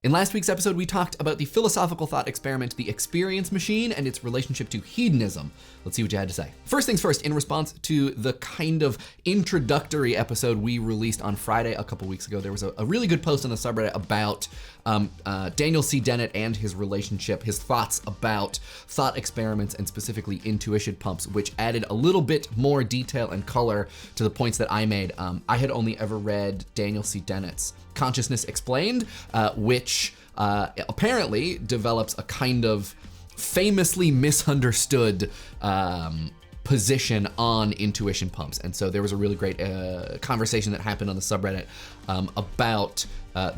In last week's episode, we talked about the philosophical thought experiment, the experience machine, and its relationship to hedonism. Let's see what you had to say. First things first, in response to the kind of introductory episode we released on Friday a couple weeks ago, there was a really good post on the subreddit about Daniel C. Dennett and his relationship, his thoughts about thought experiments and specifically intuition pumps, which added a little bit more detail and color to the points that I made. I had only ever read Daniel C. Dennett's Consciousness Explained, which apparently develops a kind of famously misunderstood position on intuition pumps. And so there was a really great conversation that happened on the subreddit about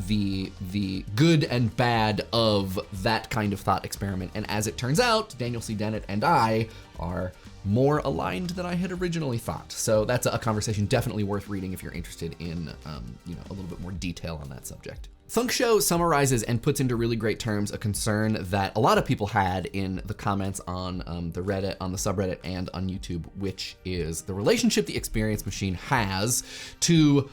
the good and bad of that kind of thought experiment. And as it turns out, Daniel C. Dennett and I are more aligned than I had originally thought. So that's a conversation definitely worth reading if you're interested in a little bit more detail on that subject. THUNKshow summarizes and puts into really great terms a concern that a lot of people had in the comments on the Reddit, on the subreddit, and on YouTube, which is the relationship the experience machine has to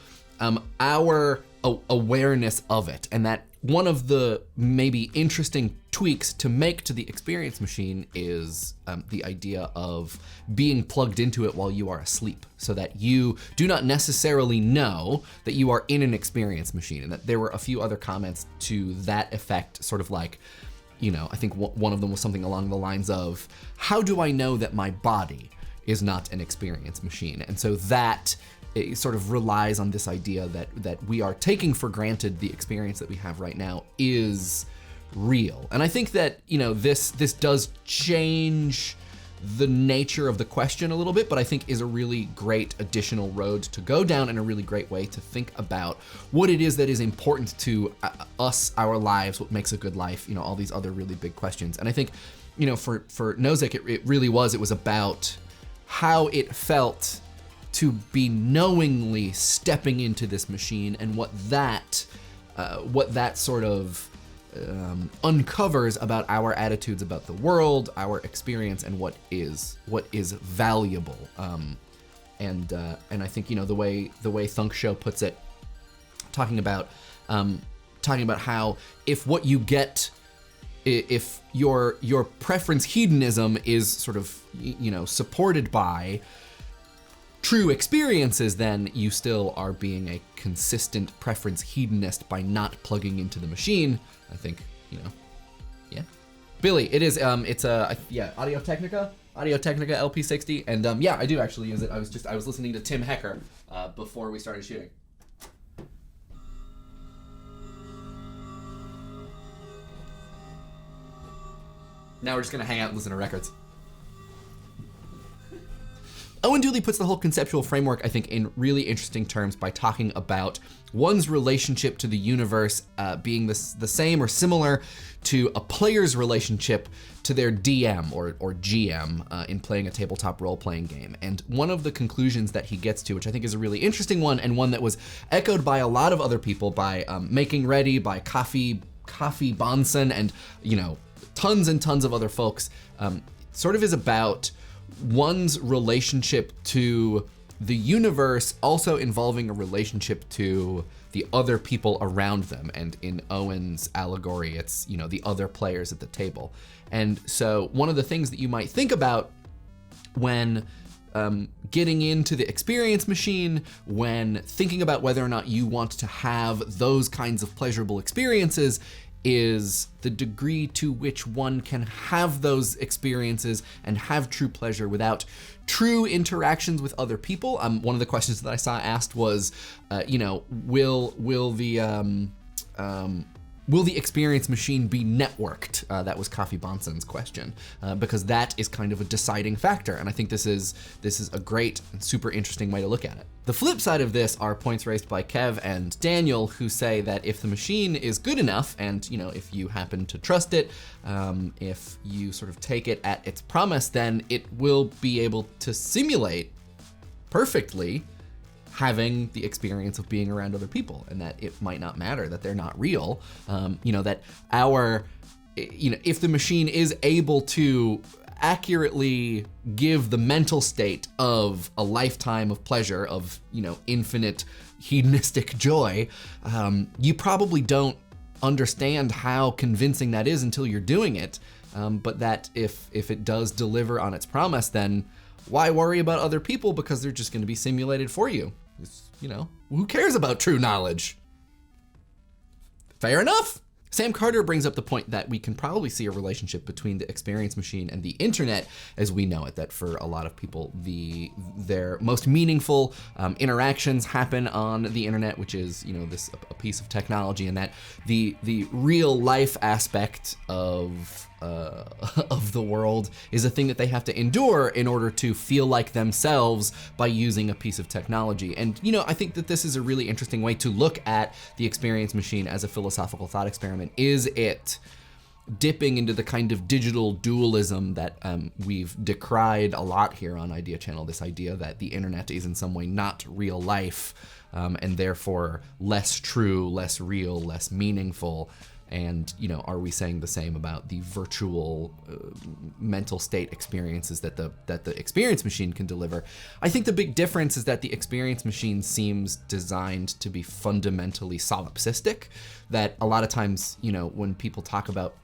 our awareness of it. And that one of the maybe interesting tweaks to make to the experience machine is the idea of being plugged into it while you are asleep, so that you do not necessarily know that you are in an experience machine. And that there were a few other comments to that effect, sort of like, I think one of them was something along the lines of, how do I know that my body is not an experience machine? And so that it sort of relies on this idea that we are taking for granted the experience that we have right now is real. And I think that, this does change the nature of the question a little bit, but I think is a really great additional road to go down and a really great way to think about what it is that is important to us, our lives, what makes a good life, all these other really big questions. And I think, for Nozick, it was about how it felt to be knowingly stepping into this machine and what that sort of uncovers about our attitudes about the world, our experience, and what is valuable. And I think the way THUNKshow puts it, talking about how if what you get, if your preference hedonism is sort of supported by true experiences, then you still are being a consistent preference hedonist by not plugging into the machine. I think, yeah. Billy, it is, it's Audio-Technica LP60, and I do actually use it. I was listening to Tim Hecker before we started shooting. Now we're just gonna hang out and listen to records. Owen Dooley puts the whole conceptual framework, I think, in really interesting terms by talking about one's relationship to the universe being the same or similar to a player's relationship to their DM or GM in playing a tabletop role-playing game. And one of the conclusions that he gets to, which I think is a really interesting one, and one that was echoed by a lot of other people, by Making Ready, by Kaffeebohnson, and tons and tons of other folks, sort of is about one's relationship to the universe also involving a relationship to the other people around them. And in Owen's allegory, it's, the other players at the table. And so one of the things that you might think about when getting into the experience machine, when thinking about whether or not you want to have those kinds of pleasurable experiences, is the degree to which one can have those experiences and have true pleasure without true interactions with other people. One of the questions that I saw asked was, will the experience machine be networked? That was Kaffeebohnson's question, because that is kind of a deciding factor. And I think this is a great and super interesting way to look at it. The flip side of this are points raised by Kev and Daniel, who say that if the machine is good enough, and if you happen to trust it, if you sort of take it at its promise, then it will be able to simulate perfectly having the experience of being around other people, and that it might not matter, that they're not real. That if the machine is able to accurately give the mental state of a lifetime of pleasure, of infinite hedonistic joy, you probably don't understand how convincing that is until you're doing it. But that if it does deliver on its promise, then why worry about other people, because they're just going to be simulated for you. Who cares about true knowledge? Fair enough. Sam Carter brings up the point that we can probably see a relationship between the experience machine and the internet as we know it, that for a lot of people, their most meaningful interactions happen on the internet, which is, a piece of technology, and that the real life aspect of the world is a thing that they have to endure in order to feel like themselves by using a piece of technology. And, I think that this is a really interesting way to look at the experience machine as a philosophical thought experiment. Is it dipping into the kind of digital dualism that we've decried a lot here on Idea Channel, this idea that the internet is in some way not real life, and therefore less true, less real, less meaningful? And, are we saying the same about the virtual mental state experiences that the experience machine can deliver? I think the big difference is that the experience machine seems designed to be fundamentally solipsistic, that a lot of times, when people talk about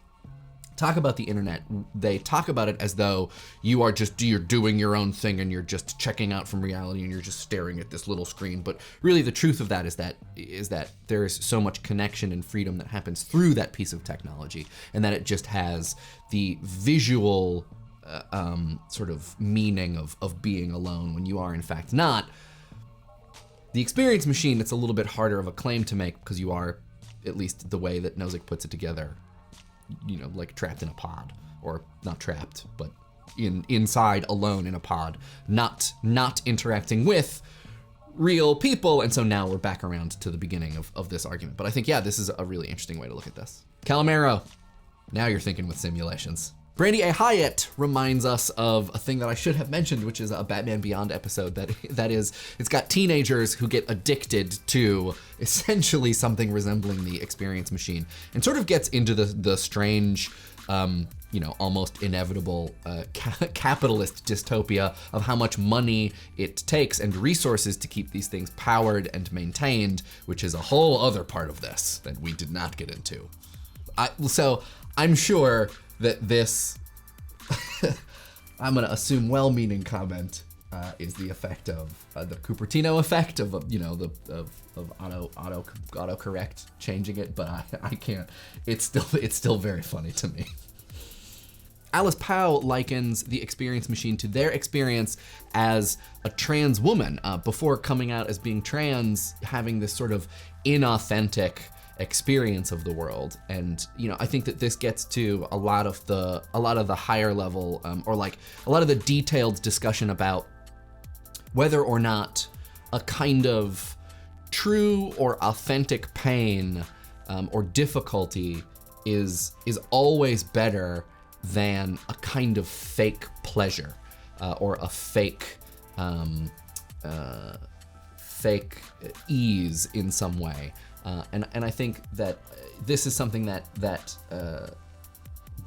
the internet, they talk about it as though you're doing your own thing and you're just checking out from reality and you're just staring at this little screen. But really the truth of that is that there is so much connection and freedom that happens through that piece of technology, and that it just has the visual sort of meaning of being alone when you are in fact not. The experience machine, it's a little bit harder of a claim to make, because you are, at least the way that Nozick puts it together, like trapped in a pod, or not trapped, but inside, alone in a pod, not interacting with real people. And so now we're back around to the beginning of this argument. But I think, this is a really interesting way to look at this. Calimero, now you're thinking with simulations. Brandy A. Hyatt reminds us of a thing that I should have mentioned, which is a Batman Beyond episode that is, it's got teenagers who get addicted to essentially something resembling the experience machine, and sort of gets into the strange, almost inevitable capitalist dystopia of how much money it takes and resources to keep these things powered and maintained, which is a whole other part of this that we did not get into. So I'm sure that this, I'm gonna assume well-meaning comment, is the effect of the Cupertino effect of autocorrect changing it, but I can't. It's still very funny to me. Alice Powell likens the experience machine to their experience as a trans woman before coming out as being trans, having this sort of inauthentic experience of the world. And I think that this gets to a lot of the higher level, or like a lot of the detailed discussion about whether or not a kind of true or authentic pain or difficulty is always better than a kind of fake pleasure or a fake ease in some way. And I think that this is something that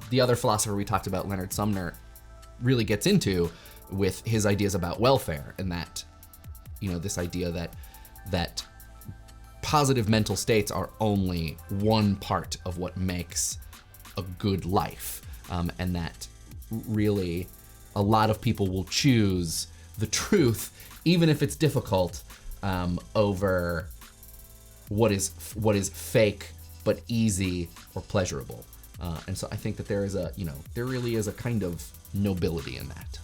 the other philosopher we talked about, Leonard Sumner, really gets into with his ideas about welfare, and that, this idea that positive mental states are only one part of what makes a good life, and that really a lot of people will choose the truth, even if it's difficult, over what is fake but easy or pleasurable. And so I think that there really is a kind of nobility in that.